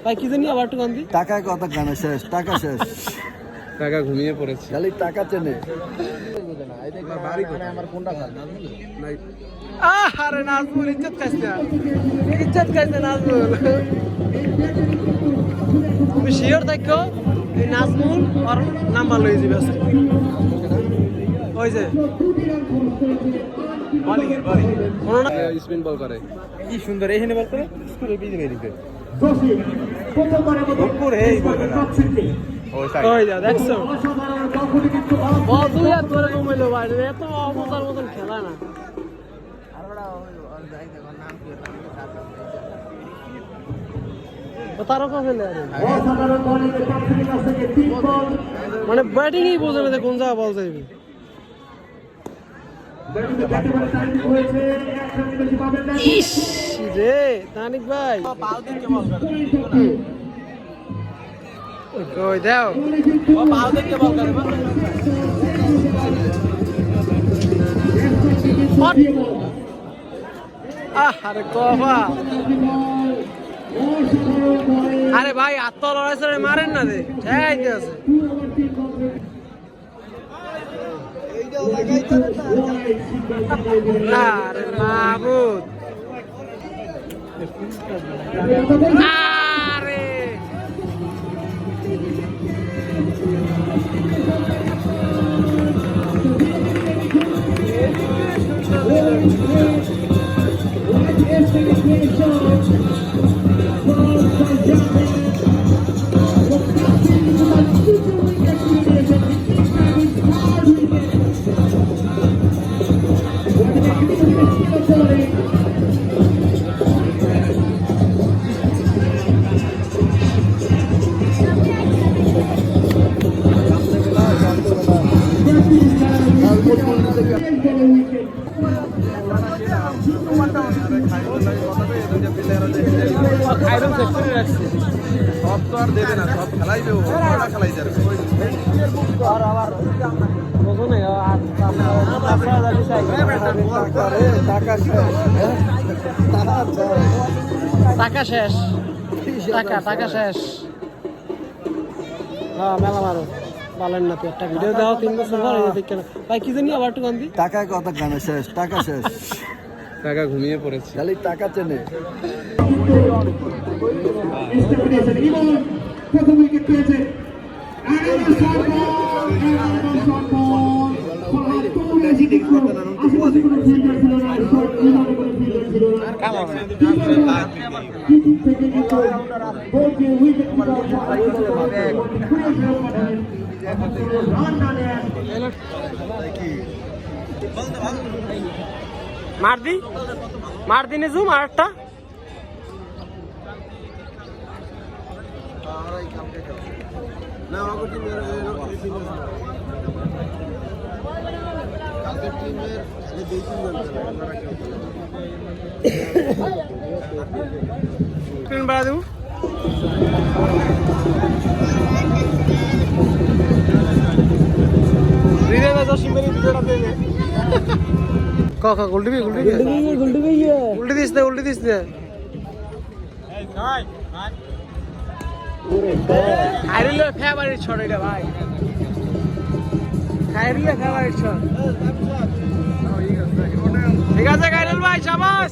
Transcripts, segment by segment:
ভাই কি জানি আবার একটু গান দি। টাকা কথা গানে শেষ, টাকা শেষ, টাকা ঘুমিয়ে পড়েছে। খালি টাকা চেনে। আরে নাজমুল ইজ্জত খাইছ না, ইজ্জত খাইছ না নাজমুল। তুমি শিওর দেখো এই নাজমুল আর নাম্বার লই যাবে আজকে। ওই যে স্পিন বল করে কি সুন্দর এখানে বল করে স্কুলে বিজে বেরিতে। ওই যা দেখছো বল দুই হাত ধরে কমাইলো ভাই, এত মজার মতন খেলা না। মানে ব্যাটিংই বোঝে না যে কোন জায়গা বল যাইবে। ইস রে তানিক ভাই কই দাও আরে কফা, আরে ভাই আত্ম লড়াই চড়াই মারেন না রে, ঠিক আছে। আরে মাহবুব আরে সব তো আর দেবে না, সব খেলাই দেবো, খেলাই যাবে। টাকা শেষ, টাকা টাকা শেষ। হ্যাঁ মেলা মারো বলেন না, তুই একটা ভিডিও দাও 3 বছর পর দেখে না ভাই কি জানি আবার একটু গান দি। টাকা কথা গানে শেষ, টাকা শেষ, টাকা ঘুমিয়ে পড়েছে। খালি টাকা চেনে। মার দিনে জুম আর একটা বাড়া দেবো। কাকা উল্টি দিস না, উল্টি দিস না। খাইরিলের ফেভারিট শট এটা ভাই, খাইরিলের ফেভারিট শট। ঠিক আছে খাইরিল ভাই, শাবাশ।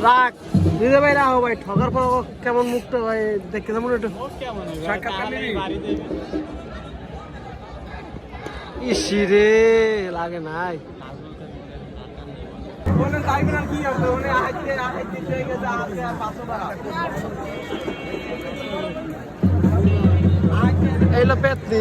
রাখ দিদে ভাই, রাখো ভাই, ঠকার পর কেমন মুখটা ভাই দেখতে যেমন একটু ইসি রে লাগে নাই। এইলো পেতনি